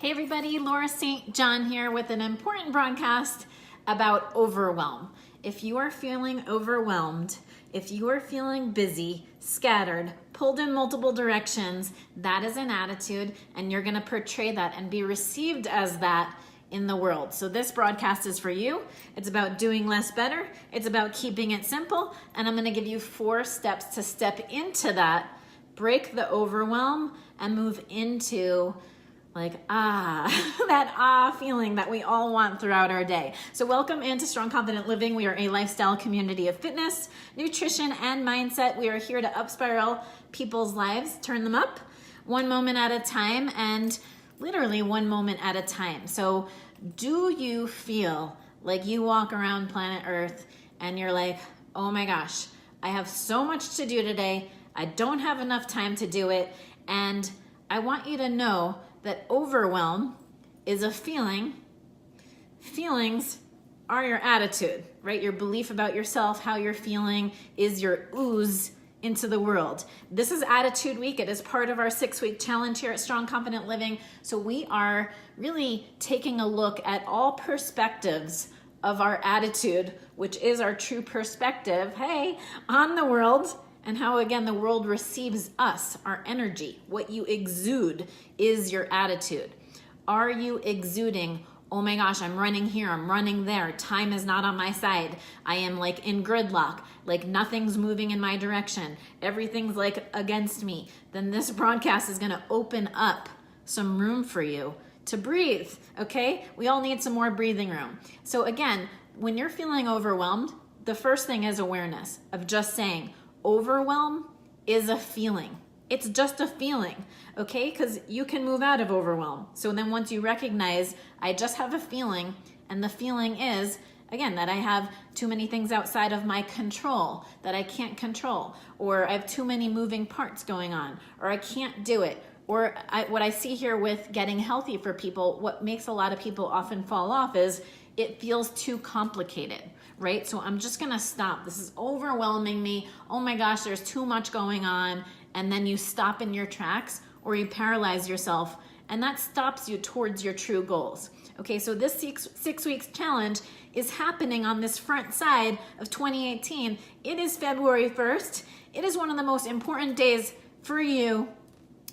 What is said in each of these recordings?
Hey everybody, Laura St. John here with an important broadcast about overwhelm. If you are feeling overwhelmed, if you are feeling busy, scattered, pulled in multiple directions, that is an attitude, and you're gonna portray that and be received as that in the world. So this broadcast is for you. It's about doing less better. It's about keeping it simple, and I'm gonna give you 4 steps to step into that, break the overwhelm, and move into that feeling that we all want throughout our day. So welcome into Strong Confident Living. We are a lifestyle community of fitness, nutrition, and mindset. We are here to up-spiral people's lives, turn them up one moment at a time, and literally one moment at a time. So do you feel like you walk around planet Earth and you're like, oh my gosh, I have so much to do today. I don't have enough time to do it. And I want you to know that overwhelm is a feeling. Feelings are your attitude, right? Your belief about yourself, how you're feeling is your ooze into the world. This is Attitude Week. It is part of our 6-week challenge here at Strong Confident Living. So we are really taking a look at all perspectives of our attitude, which is our true perspective, on the world, and how, again, the world receives us, our energy. What you exude is your attitude. Are you exuding, oh my gosh, I'm running here, I'm running there, time is not on my side, I am like in gridlock, like nothing's moving in my direction, everything's like against me? Then this broadcast is gonna open up some room for you to breathe, okay? We all need some more breathing room. So again, when you're feeling overwhelmed, the first thing is awareness of just saying, overwhelm is a feeling. It's just a feeling, okay? Because you can move out of overwhelm. So then once you recognize, I just have a feeling, and the feeling is, again, that I have too many things outside of my control that I can't control, or I have too many moving parts going on, or I can't do it. Or what I see here with getting healthy for people, what makes a lot of people often fall off is it feels too complicated, right? So I'm just gonna stop. This is overwhelming me. Oh my gosh, there's too much going on. And then you stop in your tracks or you paralyze yourself, and that stops you towards your true goals. Okay, so this 6 weeks challenge is happening on this front side of 2018. It is February 1st. It is one of the most important days for you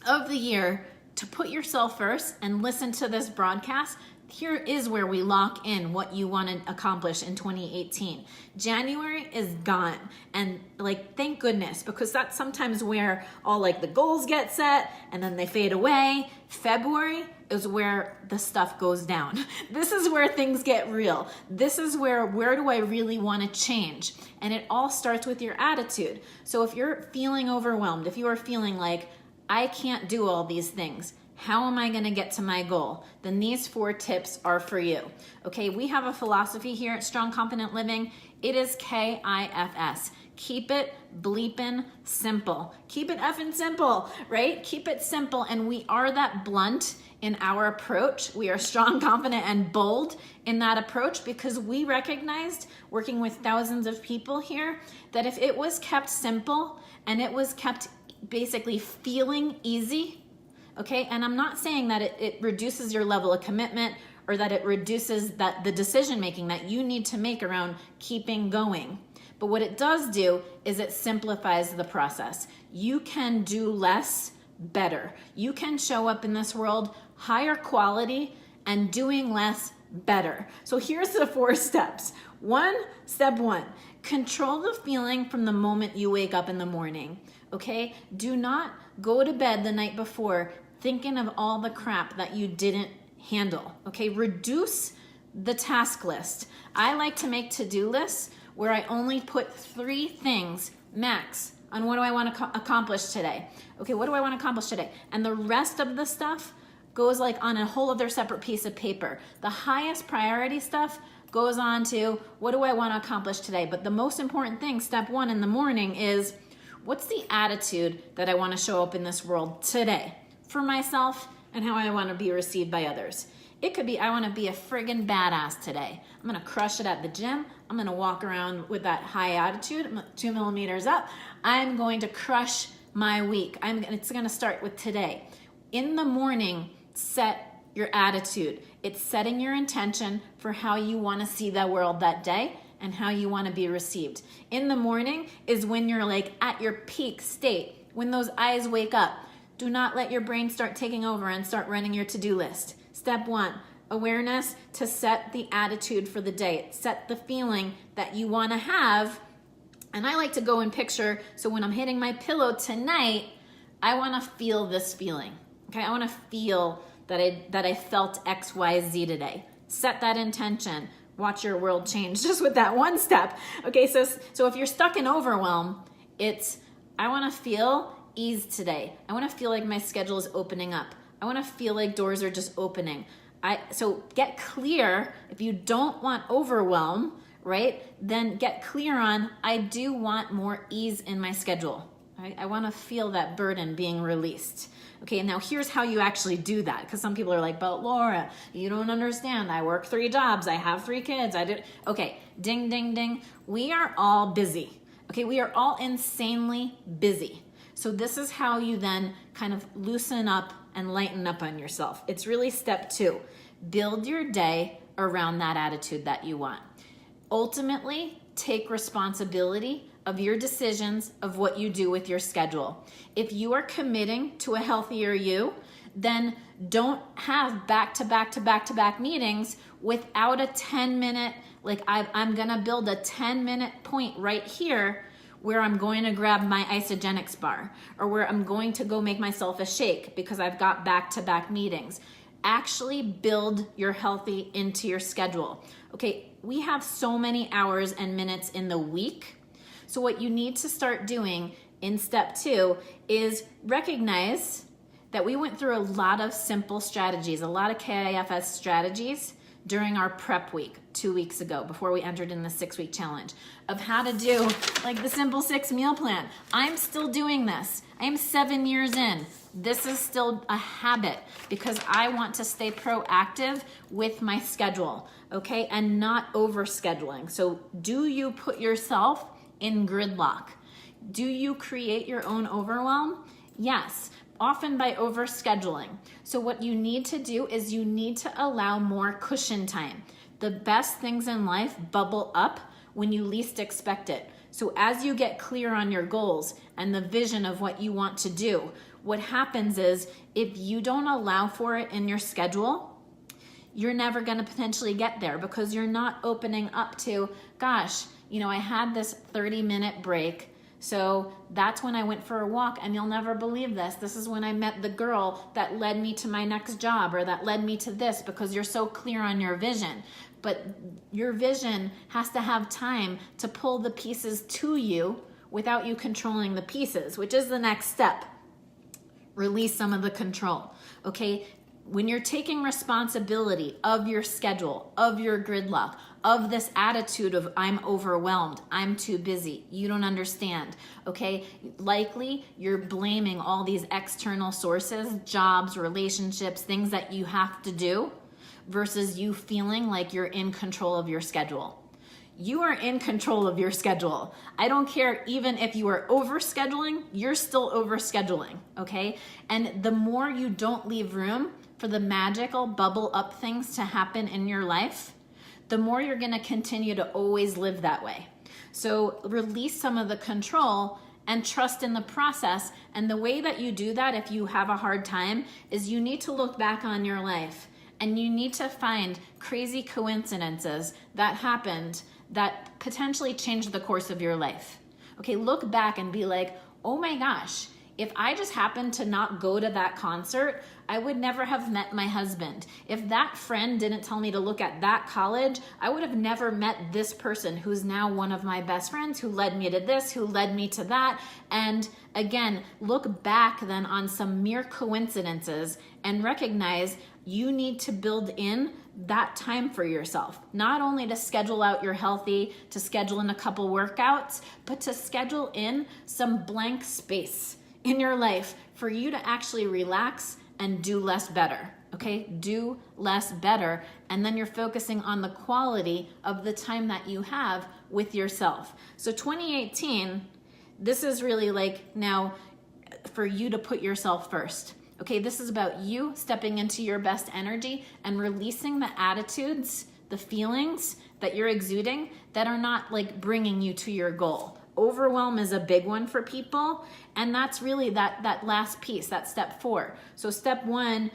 of the year to put yourself first and listen to this broadcast. Here is where we lock in what you want to accomplish in 2018. January is gone, and thank goodness, because that's sometimes where all the goals get set and then they fade away. February is where the stuff goes down. This is where things get real. This is where do I really want to change? And it all starts with your attitude. So if you're feeling overwhelmed, if you are feeling like, I can't do all these things, how am I going to get to my goal? Then these 4 tips are for you. Okay, we have a philosophy here at Strong Confident Living. It is KIFS. Keep it bleepin' simple. Keep it effing simple, right? Keep it simple. And we are that blunt in our approach. We are strong, confident, and bold in that approach because we recognized, working with thousands of people here, that if it was kept simple and it was kept basically feeling easy, okay, and I'm not saying that it reduces your level of commitment or that it reduces the decision making that you need to make around keeping going. But what it does do is it simplifies the process. You can do less better. You can show up in this world higher quality and doing less better. So here's the 4 steps. Step 1, control the feeling from the moment you wake up in the morning, okay? Do not go to bed the night before thinking of all the crap that you didn't handle, okay? Reduce the task list. I like to make to-do lists where I only put 3 things max on what do I want to accomplish today. Okay, what do I want to accomplish today? And the rest of the stuff goes on a whole other separate piece of paper. The highest priority stuff goes on to what do I want to accomplish today? But the most important thing, step 1 in the morning, is what's the attitude that I want to show up in this world today for myself and how I want to be received by others. It could be, I want to be a friggin' badass today. I'm going to crush it at the gym. I'm going to walk around with that high attitude, 2 millimeters up. I'm going to crush my week. It's going to start with today. In the morning, set your attitude. It's setting your intention for how you want to see the world that day and how you want to be received. In the morning is when you're like at your peak state, when those eyes wake up. Do not let your brain start taking over and start running your to-do list. Step 1, awareness to set the attitude for the day. Set the feeling that you want to have. And I like to go and picture, so when I'm hitting my pillow tonight, I want to feel this feeling. Okay, I want to feel that I felt X, Y, Z today. Set that intention. Watch your world change just with that one step. Okay, so if you're stuck in overwhelm, it's I want to feel ease today. I want to feel like my schedule is opening up. I want to feel like doors are just opening. So get clear. If you don't want overwhelm, right, then get clear on, I do want more ease in my schedule. Right? I want to feel that burden being released. Okay, and now here's how you actually do that, because some people are like, but Laura, you don't understand. I work 3 jobs. I have 3 kids. Okay, ding, ding, ding. We are all busy. Okay, we are all insanely busy. So this is how you then kind of loosen up and lighten up on yourself. It's really step 2. Build your day around that attitude that you want. Ultimately, take responsibility of your decisions of what you do with your schedule. If you are committing to a healthier you, then don't have back-to-back meetings without a 10-minute, like I'm gonna build a 10-minute point right here where I'm going to grab my Isogenics bar, or where I'm going to go make myself a shake because I've got back-to-back meetings. Actually build your healthy into your schedule. Okay, we have so many hours and minutes in the week. So what you need to start doing in step 2 is recognize that we went through a lot of simple strategies, a lot of KIFS strategies during our prep week 2 weeks ago before we entered in the 6-week challenge of how to do like the simple 6 meal plan. I'm still doing this. I am 7 years in. This is still a habit because I want to stay proactive with my schedule, okay, and not over scheduling. So do you put yourself in gridlock? Do you create your own overwhelm? Yes, often by overscheduling. So what you need to do is you need to allow more cushion time. The best things in life bubble up when you least expect it. So as you get clear on your goals and the vision of what you want to do, what happens is if you don't allow for it in your schedule, you're never going to potentially get there because you're not opening up to, gosh, you know, I had this 30-minute break. So that's when I went for a walk, and you'll never believe this. This is when I met the girl that led me to my next job, or that led me to this, because you're so clear on your vision. But your vision has to have time to pull the pieces to you without you controlling the pieces, which is the next step. Release some of the control, okay? When you're taking responsibility of your schedule, of your gridlock, of this attitude of I'm overwhelmed, I'm too busy, you don't understand, okay? Likely you're blaming all these external sources, jobs, relationships, things that you have to do, versus you feeling like you're in control of your schedule. You are in control of your schedule. I don't care even if you are overscheduling, you're still overscheduling, okay? And the more you don't leave room for the magical bubble up things to happen in your life, the more you're gonna continue to always live that way. So release some of the control and trust in the process. And the way that you do that, if you have a hard time, is you need to look back on your life and you need to find crazy coincidences that happened that potentially changed the course of your life. Okay, look back and be like, oh my gosh, if I just happened to not go to that concert, I would never have met my husband. If that friend didn't tell me to look at that college, I would have never met this person who's now one of my best friends, who led me to this, who led me to that. And again, look back then on some mere coincidences and recognize you need to build in that time for yourself, not only to schedule out your healthy, to schedule in a couple workouts, but to schedule in some blank space in your life for you to actually relax and do less better, okay? Do less better, and then you're focusing on the quality of the time that you have with yourself. So 2018, this is really like now for you to put yourself first. Okay, this is about you stepping into your best energy and releasing the attitudes, the feelings that you're exuding that are not like bringing you to your goal. Overwhelm is a big one for people, and that's really that last piece, that step 4. So step 1,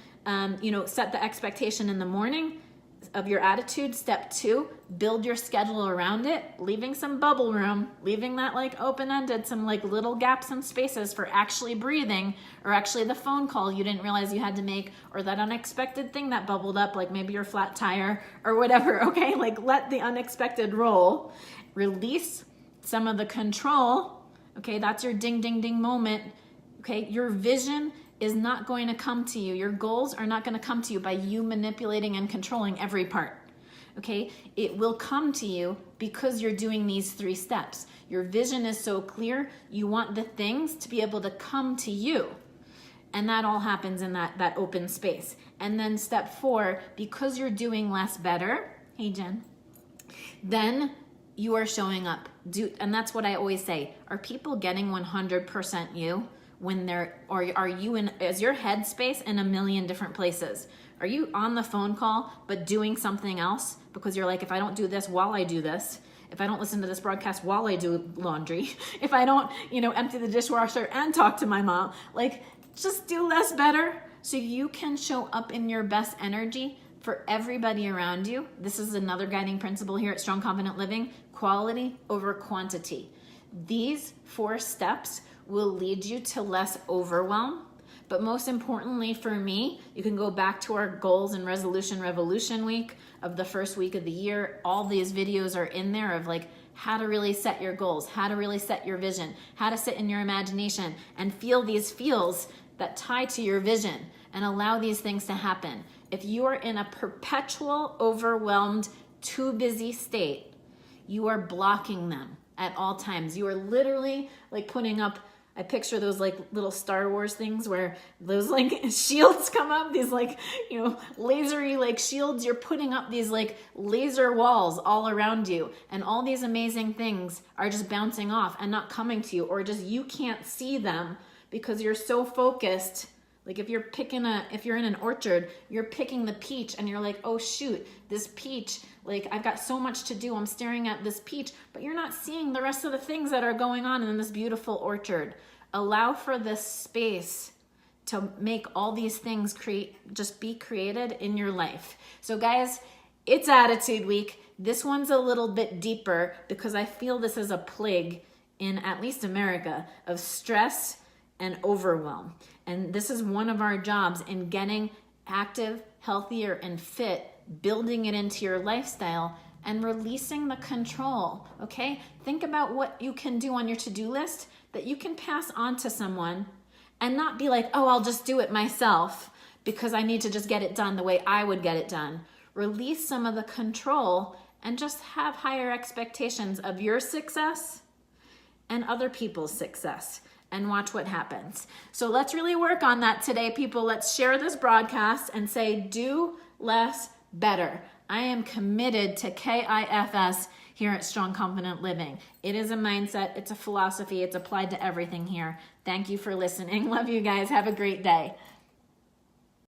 set the expectation in the morning of your attitude. Step 2, build your schedule around it, leaving some bubble room, leaving that like open-ended, some like little gaps and spaces for actually breathing, or actually the phone call you didn't realize you had to make, or that unexpected thing that bubbled up, like maybe your flat tire or whatever. Okay, like let the unexpected roll. Release some of the control. Okay, that's your ding, ding, ding moment. Okay, your vision is not going to come to you. Your goals are not going to come to you by you manipulating and controlling every part. Okay, it will come to you because you're doing these 3 steps. Your vision is so clear, you want the things to be able to come to you. And that all happens in that open space. And then step 4, because you're doing less better, hey Jen, then you are showing up. And that's what I always say. Are people getting 100% you when or are you is your headspace in a million different places? Are you on the phone call, but doing something else? Because you're like, if I don't do this while I do this, if I don't listen to this broadcast while I do laundry, if I don't, empty the dishwasher and talk to my mom, like just do less better so you can show up in your best energy for everybody around you. This is another guiding principle here at Strong Confident Living: quality over quantity. These 4 steps will lead you to less overwhelm. But most importantly for me, you can go back to our goals and resolution revolution week of the first week of the year. All these videos are in there of like how to really set your goals, how to really set your vision, how to sit in your imagination and feel these feels that tie to your vision and allow these things to happen. If you are in a perpetual, overwhelmed, too busy state, you are blocking them at all times. You are literally like putting up, I picture those like little Star Wars things where those like shields come up, these like, lasery like shields. You're putting up these like laser walls all around you, and all these amazing things are just bouncing off and not coming to you, or just you can't see them because you're so focused. Like if you're in an orchard, you're picking the peach and you're like, oh shoot, this peach, like I've got so much to do. I'm staring at this peach, but you're not seeing the rest of the things that are going on in this beautiful orchard. Allow for this space to make all these things be created in your life. So guys, it's Attitude Week. This one's a little bit deeper because I feel this is a plague in at least America of stress and overwhelm. And this is one of our jobs in getting active, healthier, and fit, building it into your lifestyle and releasing the control, okay? Think about what you can do on your to-do list that you can pass on to someone and not be like, oh, I'll just do it myself because I need to just get it done the way I would get it done. Release some of the control and just have higher expectations of your success and other people's success, and watch what happens. So let's really work on that today, people. Let's share this broadcast and say, do less better. I am committed to KIFS here at Strong Confident Living. It is a mindset, it's a philosophy, it's applied to everything here. Thank you for listening. Love you guys. Have a great day.